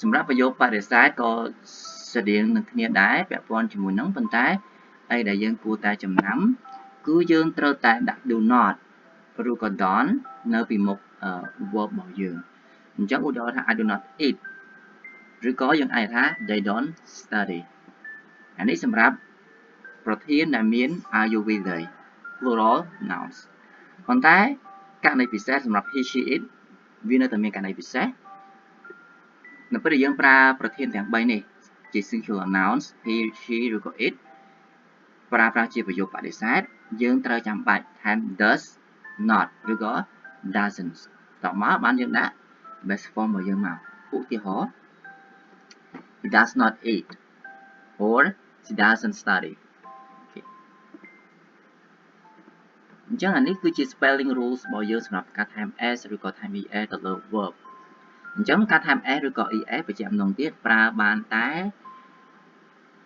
សម្រាប់ប្រយោគបដិសេធក៏ស្រដៀងនឹងគ្នាដែរពាក់ព័ន្ធជាមួយនឹងប៉ុន្តែអីដែលយើងគួរតែចំណាំគឺយើងត្រូវតែដាក់ do not ឬក៏ don't នៅពីមុខ verb របស់យើងអញ្ចឹងឧទាហរណ៍ថា I do not eat ឬក៏យើងអាចថា they don't study អានេះសម្រាប់ប្រធានដែលមាន are you with they plural nouns ប៉ុន្តែករណីពិសេសសម្រាប់ he she it វានៅតែមានករណីពិសេសនៅពេលដែលយើងប្រើប្រធានទាំង3នេះជា singular nouns he she ឬក៏ it ប្រើប្រាស់ជាប្រយោគបដិសេធយើងត្រូវចាំបាច់ថែម does not ឬក៏ doesn't តមកបានយើងដាក់ base form របស់យើងមកឧទាហរណ៍ he does not eat or she doesn't study អញ្ចឹងអានេះគឺជា spelling rules របស់យើងសម្រាប់ការថែម s ឬក៏ថែម es ទៅលើ verb អញ្ចឹងការថែម s ឬក៏ es បញ្ជាក់ម្ដងទៀតប្រើបានតែ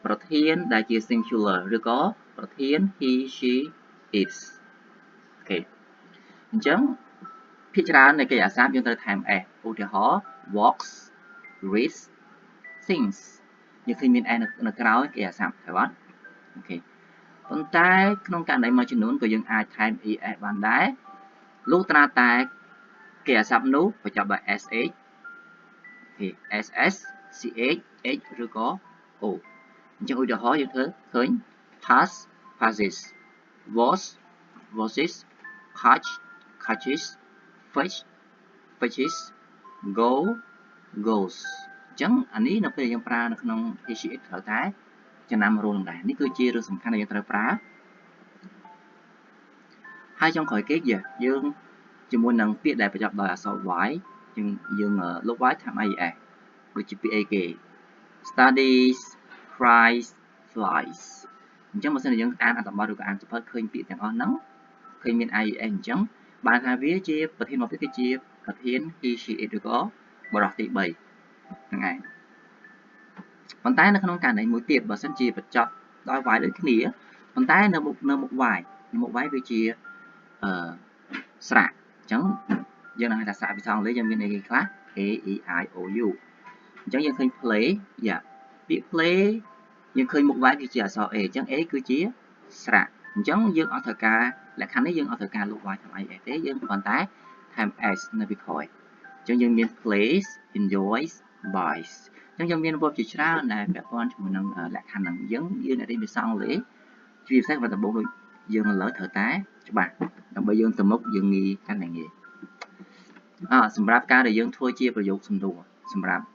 ប្រធានដែលជា singular ឬក៏ប្រធាន he she it អូខេអញ្ចឹងភាគច្រើននៃកិរិយាសព្ទយើងត្រូវថែម s ឧទាហរណ៍ walks reads sings យើងឃើញមាន s នៅក្រោយកិរិយាសព្ទហើយបាទអូខេប៉ុន្តែក្នុងករណីមួយចំនួនក៏យើងអាចថែម es បានដែរលុះត្រាតែកិរិយាសព្ទនោះបញ្ចប់ដោយ sh អូខេ ss ch h ឬក៏ o អញ្ចឹងឧទាហរណ៍យើងធ្វើឃើញ pass passes was washes catch catches fetch fetches go goes អញ្ចឹងអានេះនៅពេលយើងប្រើនៅក្នុង he she it ត្រូវតែចំណាំ rule ដែរនេះគឺជារឿងសំខាន់ដែលយើងត្រូវប្រើហើយចុងក្រោយគេយើងជាមួយនឹងពាក្យដែលបញ្ចប់ដោយអក្សរ y យើងលុប y ថែម ies ដូចជាពាក្យអីគេ studies cries flies អញ្ចឹងបើសិនជាយើងអានអត្ថបទឬក៏អានសៀវភៅឃើញពាក្យទាំងអស់ហ្នឹងឃើញមាន ies អញ្ចឹងបានថាវាជាប្រធានមកទៀតគឺជាប្រធាន he she it ឬក៏បរិបទទី3ហ្នឹងឯងប៉ុន្តែនៅក្នុងករណីមួយទៀតបើសិនជាបញ្ចប់ដោយ y ដូចគ្នាប៉ុន្តែនៅមុខ y វាជាស្រៈអញ្ចឹងយើងនឹងហៅថាស្រៈភាសាអង់គ្លេសយើងមានអីគេខ្លះ a e i o u អញ្ចឹងយើងឃើញ play ពាក្យ play យើងឃើញមុខ y គឺជាអក្សរ a អញ្ចឹង a គឺជាស្រៈអញ្ចឹងយើងអត់ត្រូវការលក្ខខណ្ឌនេះយើងអត់ត្រូវការលុប y ថែម ies ទេយើងគ្រាន់តែថែម s នៅពីក្រោយអញ្ចឹងយើងមាន plays enjoys buys អញ្ចឹងយើងមាន verb ជាច្រើនដែលពាក់ព័ន្ធជាមួយនឹងលក្ខខណ្ឌហ្នឹងយើងអ្នករៀនភាសាអង់គ្លេសជាពិសេសវត្តដំបូងដូចយើងឥឡូវត្រូវតែច្បាស់ដើម្បីយើងទៅមុខយើងងាយកាន់តែងាយសម្រាប់ការដែលយើងធ្វើជាប្រយោគសំដួរសម្រាប់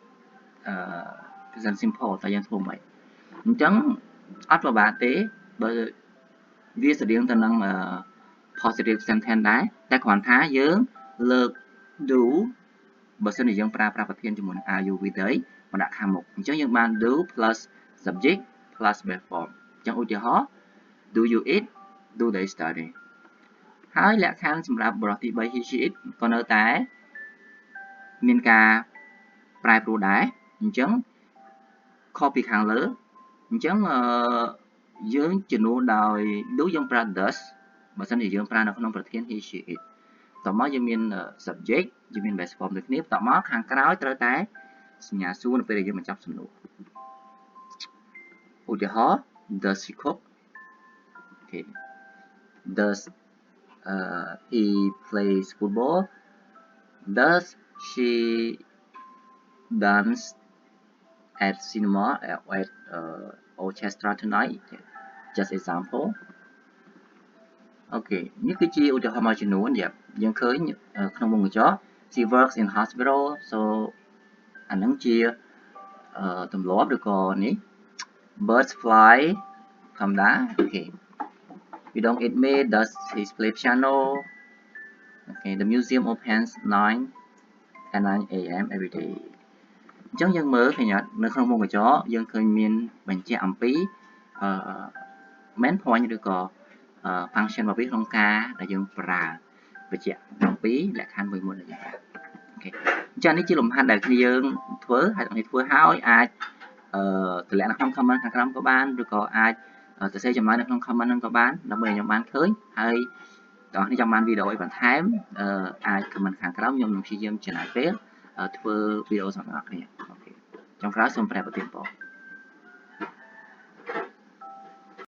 present simple តើយើងធ្វើមិនអញ្ចឹងអត់ពិបាកទេបើវាស្តៀងទៅនឹង positive sentence ដែរតែគ្រាន់ថាយើងលើក do បើសិនជាយើងប្រើប្រាស់ប្រធានជាមួយនឹង are you with they មកដាក់ខាងមុខអញ្ចឹងយើងបាន do plus subject plus verb form អញ្ចឹងឧទាហរណ៍ do you eat do they study ហើយលក្ខខណ្ឌសម្រាប់បរិបទទី3 he she it ក៏នៅតែមានការប្រែប្រួលដែរអញ្ចឹងខុសពីខាងលើអញ្ចឹងយើងជំនួសដោយ do យើងប្រើ does បើសិនជាយើងប្រើនៅក្នុងប្រធាន he she it តមកយើងមាន subject យើងមាន base form ដូចគ្នាតមកខាងក្រោយត្រូវតែសញ្ញាសួរនៅពេលដែលយើងបញ្ចប់សំណួរឧទាហរណ៍ does she cook okay does he plays football does she dance at cinema at orchestra tonight just example អូខេនេះគឺជាឧទាហរណ៍មួយចំនួនយើងឃើញក្នុងមុខបញ្ចុះ she works in hospital so អានឹងជាទម្លាប់ឬក៏នេះ birds fly ធម្មតាអូខេ we don't eat meat does he play piano okay the museum opens 9 am every day អញ្ចឹងយើងមើលឃើញនៅក្នុងមុខបញ្ចុះយើងឃើញមានបញ្ជាក់អំពីmain point ឬក៏ function របស់វាក្នុងការដែលយើងប្រើបញ្ជាក់អំពីលក្ខខណ្ឌមួយដែលយើងប្រើអូខេអញ្ចឹងនេះជាលំហាត់ដែលយើងធ្វើហើយអ្នកធ្វើហើយអាចតម្លាក់នៅក្នុង comment ខាងក្រោមក៏បានឬក៏អាចសរសេរចម្លើយនៅក្នុង comment ហ្នឹងក៏បានដើម្បីឲ្យខ្ញុំបានឃើញហើយតោះនេះចង់បានវីដេអូអីបន្ថែមអាច comment ខាងក្រោមខ្ញុំនឹងព្យាយាមចំណាយពេលធ្វើវីដេអូសម្រាប់អ្នកគ្នាអូខេ ចុងក្រោយសូមប្រែប្រទានពរ